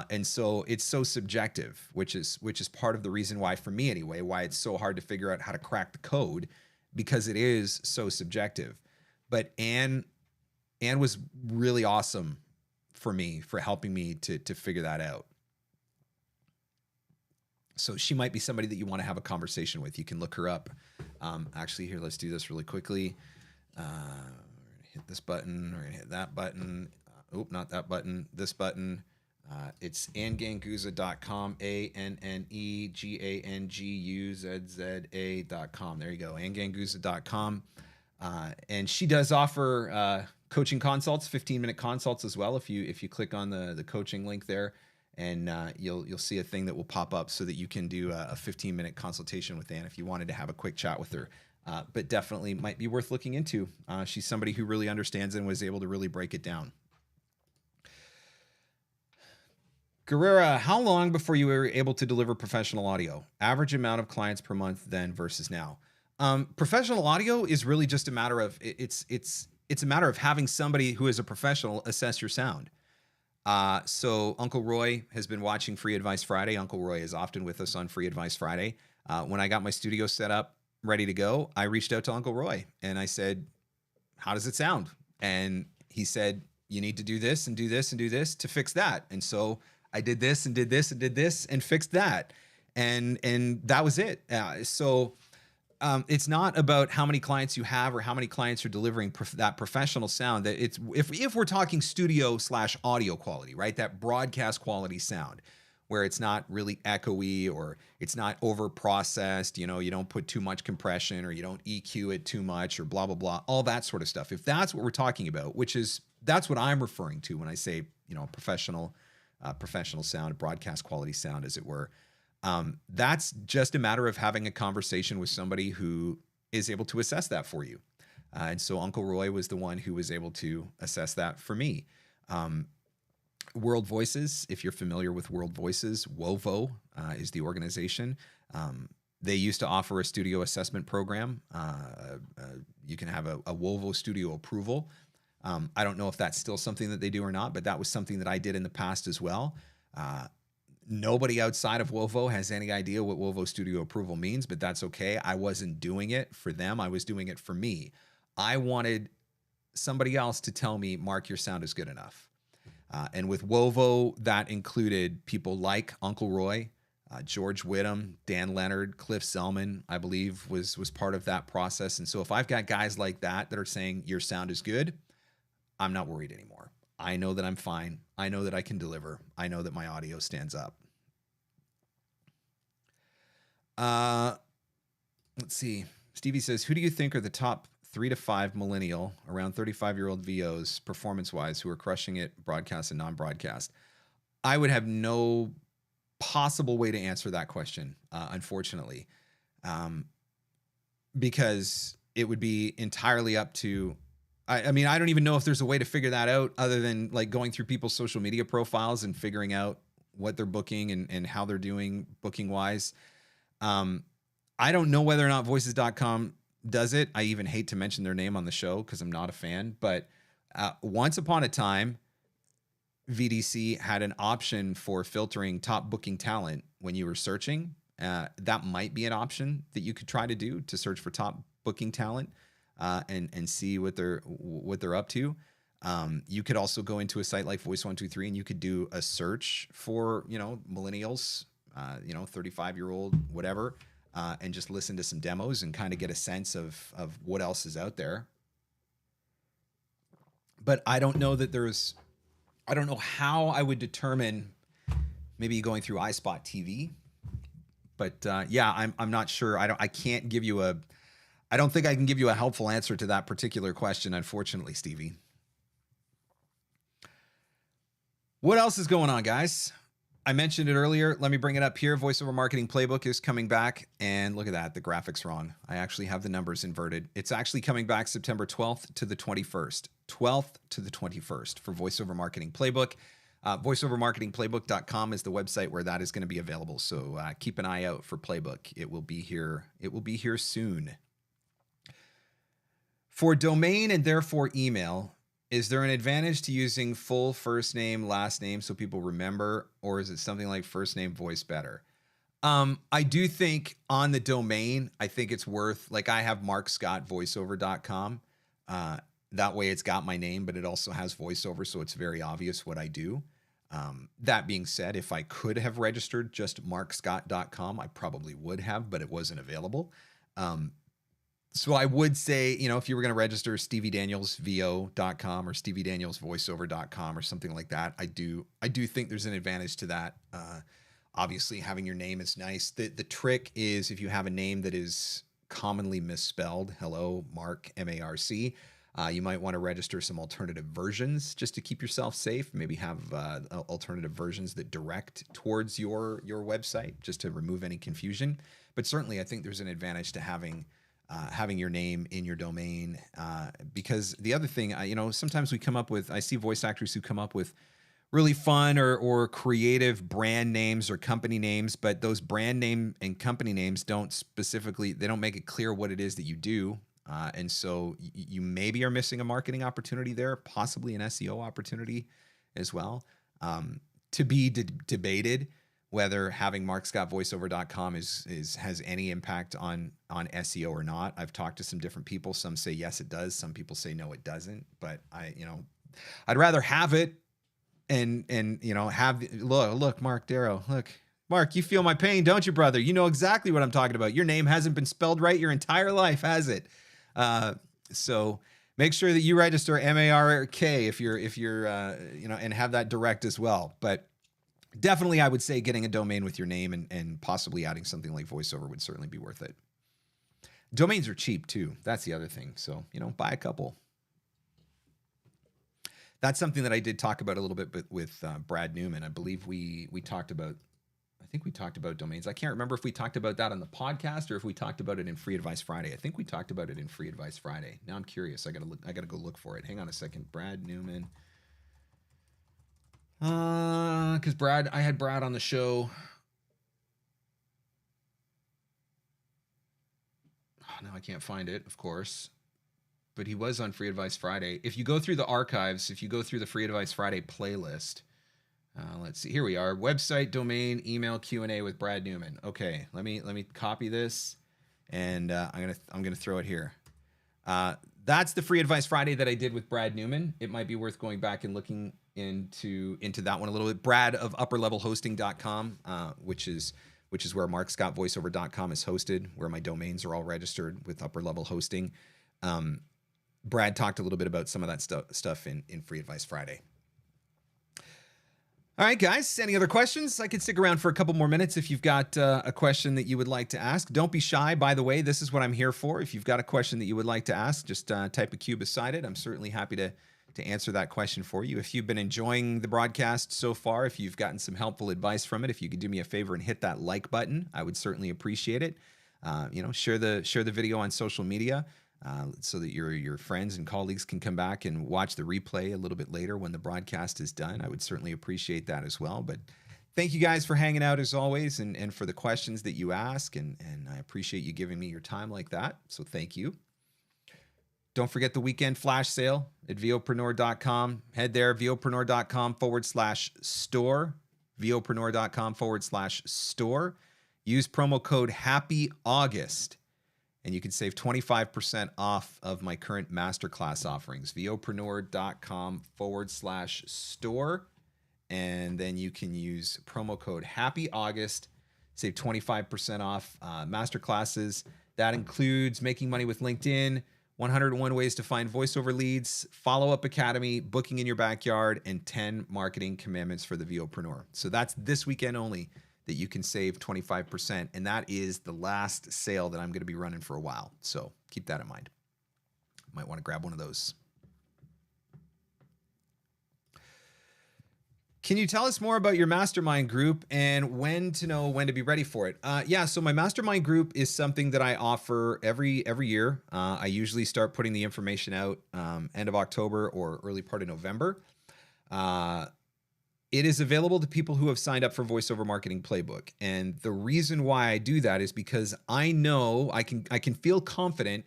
And so it's so subjective, which is part of the reason why, for me anyway, why it's so hard to figure out how to crack the code, because it is so subjective. But Ann was really awesome for me, for helping me to figure that out. So she might be somebody that you want to have a conversation with. You can look her up. Actually, here, let's do this really quickly. We're gonna hit this button. We're gonna hit that button. Not that button. This button. It's anneganguza.com, ANNEGANGUZZA.com. There you go, anneganguza.com. And she does offer coaching consults, 15-minute consults as well. If you click on the coaching link there, and you'll see a thing that will pop up so that you can do a 15-minute consultation with Anne if you wanted to have a quick chat with her. But definitely might be worth looking into. She's somebody who really understands and was able to really break it down. Guerrera, how long before you were able to deliver professional audio? Average amount of clients per month then versus now. Professional audio is really just a matter of it's a matter of having somebody who is a professional assess your sound. So Uncle Roy has been watching Free Advice Friday. Uncle Roy is often with us on Free Advice Friday. When I got my studio set up, ready to go, I reached out to Uncle Roy and I said, how does it sound? And he said, you need to do this and do this and do this to fix that. And so I did this and did this and did this and fixed that. And that was it. It's not about how many clients you have or how many clients are delivering that professional sound. That it's if we're talking studio / audio quality, right? That broadcast quality sound where it's not really echoey or it's not over processed. You don't put too much compression or you don't EQ it too much or blah, blah, blah, all that sort of stuff. If that's what we're talking about, that's what I'm referring to when I say, professional sound, broadcast quality sound, as it were. That's just a matter of having a conversation with somebody who is able to assess that for you. And so Uncle Roy was the one who was able to assess that for me. World Voices, if you're familiar with World Voices, WOVO is the organization. They used to offer a studio assessment program. You can have a WOVO studio approval. I don't know if that's still something that they do or not, but that was something that I did in the past as well. Nobody outside of WOVO has any idea what WOVO studio approval means, but that's okay. I wasn't doing it for them. I was doing it for me. I wanted somebody else to tell me, Mark, your sound is good enough. And with WOVO, that included people like Uncle Roy, George Whittam, Dan Leonard, Cliff Zellman, I believe was part of that process. And so if I've got guys like that are saying your sound is good, I'm not worried anymore. I know that I'm fine. I know that I can deliver. I know that my audio stands up. Let's see. Stevie says, who do you think are the top 3 to 5 millennial, around 35-year-old VOs, performance-wise, who are crushing it broadcast and non-broadcast? I would have no possible way to answer that question, unfortunately, because it would be entirely up to... I mean, I don't even know if there's a way to figure that out other than like going through people's social media profiles and figuring out what they're booking and how they're doing booking wise. I don't know whether or not voices.com does it. I even hate to mention their name on the show because I'm not a fan, but once upon a time, VDC had an option for filtering top booking talent when you were searching. That might be an option that you could try to do, to search for top booking talent. And see what they're up to. You could also go into a site like Voice123 and you could do a search for, millennials, 35-year-old, whatever, and just listen to some demos and kind of get a sense of what else is out there. But I don't know I don't know how I would determine, maybe going through iSpot TV. But yeah, I'm not sure. I don't think I can give you a helpful answer to that particular question, unfortunately, Stevie. What else is going on, guys? I mentioned it earlier. Let me bring it up here. Voiceover Marketing Playbook is coming back. And look at that. The graphic's wrong. I actually have the numbers inverted. It's actually coming back September 12th to the 21st. 12th to the 21st for Voiceover Marketing Playbook. VoiceOverMarketingPlaybook.com is the website where that is going to be available. So keep an eye out for Playbook. It will be here. It will be here soon. For domain and therefore email, is there an advantage to using full first name, last name so people remember, or is it something like first name, voice better? I do think on the domain, I think it's worth, like I have markscottvoiceover.com. That way it's got my name, but it also has voiceover, so it's very obvious what I do. That being said, if I could have registered just markscott.com, I probably would have, but it wasn't available. So I would say, if you were going to register steviedanielsvo.com or steviedanielsvoiceover.com or something like that, I do think there's an advantage to that. Obviously, having your name is nice. The trick is if you have a name that is commonly misspelled, hello, Mark, M-A-R-C, you might want to register some alternative versions just to keep yourself safe. Maybe have alternative versions that direct towards your website just to remove any confusion. But certainly, I think there's an advantage to having your name in your domain, because the other thing, sometimes I see voice actors who come up with really fun or creative brand names or company names, but those brand name and company names don't make it clear what it is that you do. And so you maybe are missing a marketing opportunity there, possibly an SEO opportunity as well. To be debated whether having markscottvoiceover.com has any impact on SEO or not. I've talked to some different people. Some say yes, it does. Some people say no, it doesn't. But I'd rather have it and look, Mark Darrow, look, Mark, you feel my pain, don't you, brother? You know exactly what I'm talking about. Your name hasn't been spelled right your entire life, has it? So make sure that you register MARK if you're and have that direct as well. But definitely, I would say getting a domain with your name and possibly adding something like voiceover would certainly be worth it. Domains are cheap too. That's the other thing. So, buy a couple. That's something that I did talk about a little bit with Brad Newman. I believe we talked about domains. I can't remember if we talked about that on the podcast or if we talked about it in Free Advice Friday. I think we talked about it in Free Advice Friday. Now I'm curious. I gotta go look for it. Hang on a second. Brad Newman. Because I had Brad on the show. Oh, now I can't find it, of course. But he was on Free Advice Friday. If you go through the archives, if you go through the Free Advice Friday playlist, let's see. Here we are. Website, domain, email, Q&A with Brad Newman. Okay, let me copy this, and I'm gonna throw it here. That's the Free Advice Friday that I did with Brad Newman. It might be worth going back and looking into that one a little bit. Brad of upperlevelhosting.com, which is where markscottvoiceover.com is hosted, where my domains are all registered with Upper Level Hosting. Brad talked a little bit about some of that stuff in Free Advice Friday. All right, guys, any other questions? I could stick around for a couple more minutes if you've got a question that you would like to ask. Don't be shy, by the way. This is what I'm here for. If you've got a question that you would like to ask, just type a Q beside it. I'm certainly happy to answer that question for you. If you've been enjoying the broadcast so far, if you've gotten some helpful advice from it, if you could do me a favor and hit that like button, I would certainly appreciate it. Share the video on social media. So that your friends and colleagues can come back and watch the replay a little bit later when the broadcast is done. I would certainly appreciate that as well. But thank you guys for hanging out as always and for the questions that you ask. And I appreciate you giving me your time like that. So thank you. Don't forget the weekend flash sale at VOpreneur.com. Head there, VOpreneur.com/store, VOpreneur.com/store. Use promo code HAPPYAUGUST. And you can save 25% off of my current masterclass offerings, VOpreneur.com/store. And then you can use promo code HAPPYAUGUST, save 25% off masterclasses. That includes Making Money with LinkedIn, 101 Ways to Find Voiceover Leads, Follow-Up Academy, Booking in Your Backyard, and 10 Marketing Commandments for the VOpreneur. So that's this weekend only that you can save 25%. And that is the last sale that I'm going to be running for a while. So keep that in mind. Might want to grab one of those. Can you tell us more about your mastermind group and when to be ready for it? So my mastermind group is something that I offer every year. I usually start putting the information out end of October or early part of November. It is available to people who have signed up for Voiceover Marketing Playbook. And the reason why I do that is because I know I can feel confident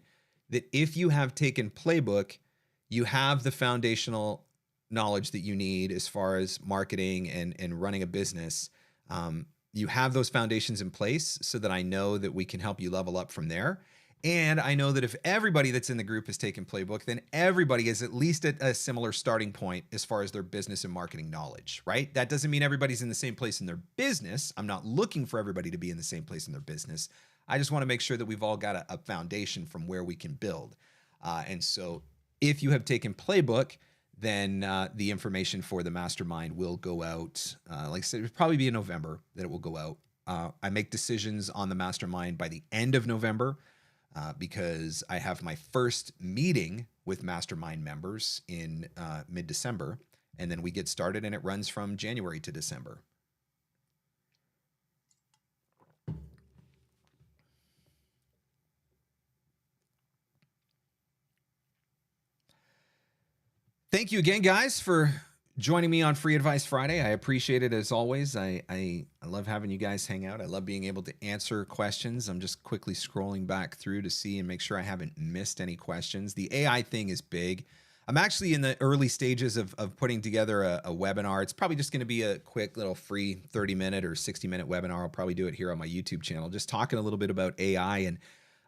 that if you have taken Playbook, you have the foundational knowledge that you need as far as marketing and running a business. You have those foundations in place so that I know that we can help you level up from there. And I know that if everybody that's in the group has taken Playbook, then everybody is at least at a similar starting point as far as their business and marketing knowledge, right? That doesn't mean everybody's in the same place in their business. I'm not looking for everybody to be in the same place in their business. I just want to make sure that we've all got a foundation from where we can build. And so if you have taken Playbook, then the information for the mastermind will go out. Like I said, it'll probably be in November that it will go out. I make decisions on the mastermind by the end of November because I have my first meeting with mastermind members in mid-December, and then we get started and it runs from January to December. Thank you again, guys, for joining me on Free Advice Friday. I appreciate it as always. I love having you guys hang out. I love being able to answer questions. I'm just quickly scrolling back through to see and make sure I haven't missed any questions. The AI thing is big. I'm actually in the early stages of putting together a webinar. It's probably just going to be a quick little free 30-minute or 60-minute webinar. I'll probably do it here on my YouTube channel, just talking a little bit about AI and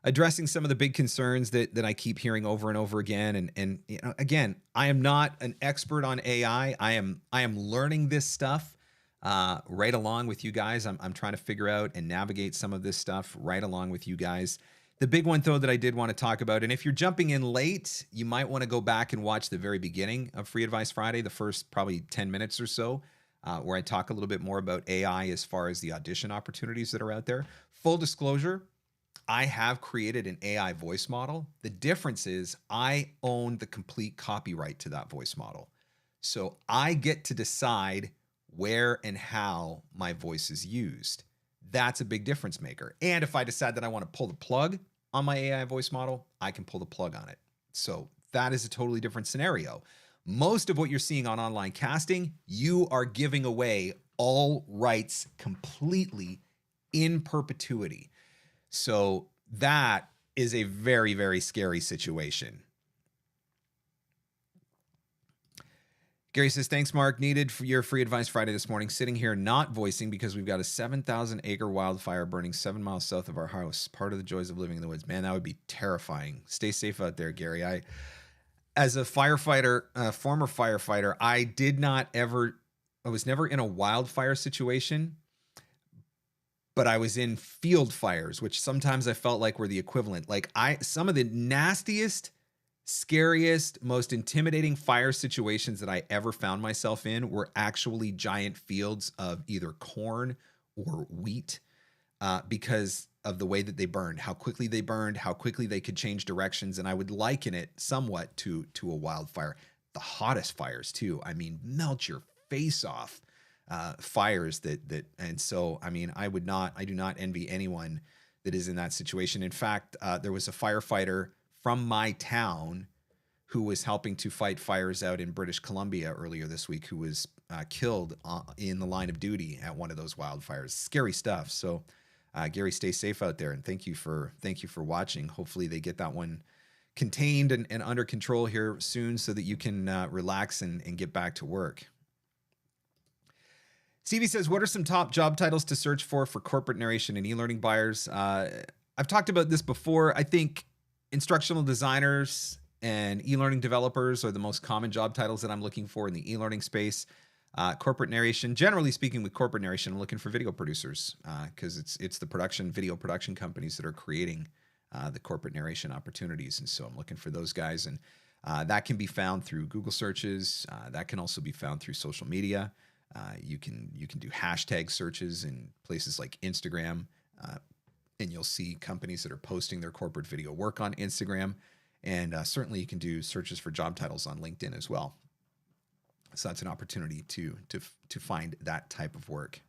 addressing some of the big concerns that I keep hearing over and over again. And you know, again, I am not an expert on AI. I am learning this stuff right along with you guys. I'm trying to figure out and navigate some of this stuff right along with you guys. The big one, though, that I did want to talk about, and if you're jumping in late, you might want to go back and watch the very beginning of Free Advice Friday, the first probably 10 minutes or so, where I talk a little bit more about AI as far as the audition opportunities that are out there. Full disclosure, I have created an AI voice model. The difference is I own the complete copyright to that voice model. So I get to decide where and how my voice is used. That's a big difference maker. And if I decide that I want to pull the plug on my AI voice model, I can pull the plug on it. So that is a totally different scenario. Most of what you're seeing on online casting, you are giving away all rights completely in perpetuity. So that is a very, very scary situation. Gary says, thanks, Mark. Needed for your Free Advice Friday this morning. Sitting here not voicing because we've got a 7,000 acre wildfire burning 7 miles south of our house. Part of the joys of living in the woods. Man, that would be terrifying. Stay safe out there, Gary. As a firefighter, former firefighter, I was never in a wildfire situation, but I was in field fires, which sometimes I felt like were the equivalent. Like some of the nastiest, scariest, most intimidating fire situations that I ever found myself in were actually giant fields of either corn or wheat because of the way that they burned, how quickly they could change directions. And I would liken it somewhat to a wildfire. The hottest fires too. I mean, melt your face off fires and so, I mean, I do not envy anyone that is in that situation. In fact, there was a firefighter from my town who was helping to fight fires out in British Columbia earlier this week, who was killed in the line of duty at one of those wildfires. Scary stuff. So, Gary, stay safe out there, and thank you for watching. Hopefully, they get that one contained and under control here soon, so that you can relax and get back to work. Stevie says, what are some top job titles to search for corporate narration and e-learning buyers? I've talked about this before. I think instructional designers and e-learning developers are the most common job titles that I'm looking for in the e-learning space. Corporate narration, generally speaking, with corporate narration, I'm looking for video producers because it's the video production companies that are creating the corporate narration opportunities. And so I'm looking for those guys. And that can be found through Google searches. That can also be found through social media. You can do hashtag searches in places like Instagram, and you'll see companies that are posting their corporate video work on Instagram. And certainly you can do searches for job titles on LinkedIn as well. So that's an opportunity to find that type of work.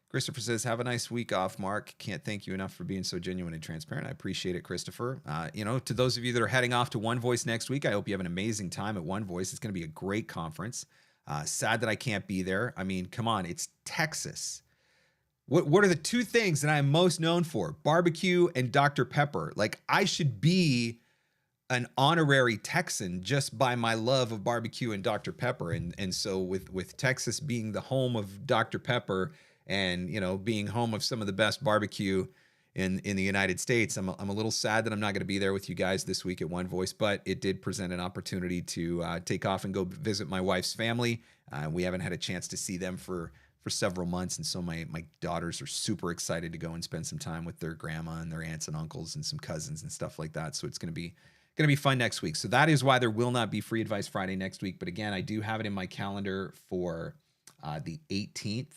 Christopher says, have a nice week off, Mark. Can't thank you enough for being so genuine and transparent. I appreciate it, Christopher. To those of you that are heading off to One Voice next week, I hope you have an amazing time at One Voice. It's going to be a great conference. Sad that I can't be there. I mean, come on, it's Texas. What are the two things that I'm most known for? Barbecue and Dr. Pepper. Like, I should be an honorary Texan just by my love of barbecue and Dr. Pepper. And so with Texas being the home of Dr. Pepper and, being home of some of the best barbecue in the United States, I'm a little sad that I'm not going to be there with you guys this week at One Voice, but it did present an opportunity to take off and go visit my wife's family. We haven't had a chance to see them for for several months. And so my daughters are super excited to go and spend some time with their grandma and their aunts and uncles and some cousins and stuff like that. So it's going to be fun next week. So that is why there will not be Free Advice Friday next week. But again, I do have it in my calendar for the 18th.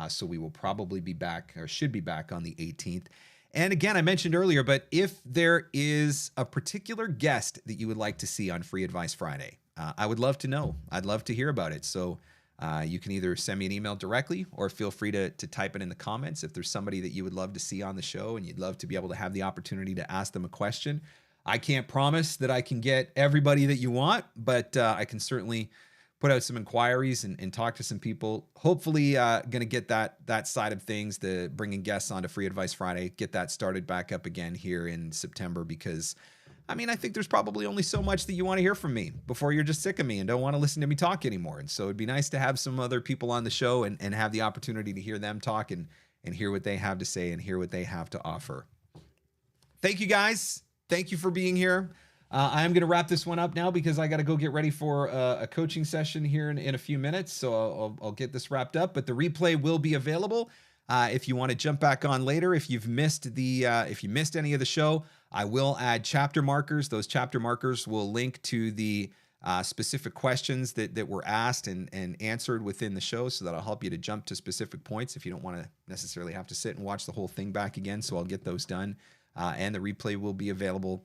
So we will probably be back, or should be back, on the 18th. And again, I mentioned earlier, but if there is a particular guest that you would like to see on Free Advice Friday, I would love to know. I'd love to hear about it. So you can either send me an email directly or feel free to type it in the comments. If there's somebody that you would love to see on the show and you'd love to be able to have the opportunity to ask them a question, I can't promise that I can get everybody that you want, but I can certainly put out some inquiries and talk to some people. Hopefully going to get that side of things, the bringing guests onto Free Advice Friday, get that started back up again here in September, because I mean, I think there's probably only so much that you want to hear from me before you're just sick of me and don't want to listen to me talk anymore. And so it'd be nice to have some other people on the show and have the opportunity to hear them talk and hear what they have to say and hear what they have to offer. Thank you, guys. Thank you for being here. I am going to wrap this one up now because I got to go get ready for a coaching session here in a few minutes. So I'll get this wrapped up, but the replay will be available. If you want to jump back on later, if you missed any of the show, I will add chapter markers. Those chapter markers will link to the specific questions that were asked and answered within the show, so that'll help you to jump to specific points if you don't want to necessarily have to sit and watch the whole thing back again. So I'll get those done. And the replay will be available.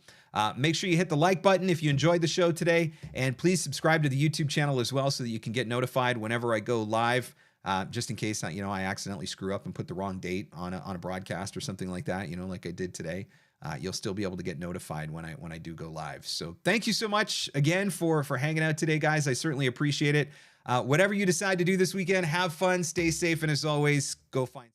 Make sure you hit the like button if you enjoyed the show today, and please subscribe to the YouTube channel as well so that you can get notified whenever I go live, just in case I accidentally screw up and put the wrong date on a broadcast or something like that, like I did today. You'll still be able to get notified when I do go live. So thank you so much again for hanging out today, guys. I certainly appreciate it. Whatever you decide to do this weekend, have fun, stay safe, and as always, go find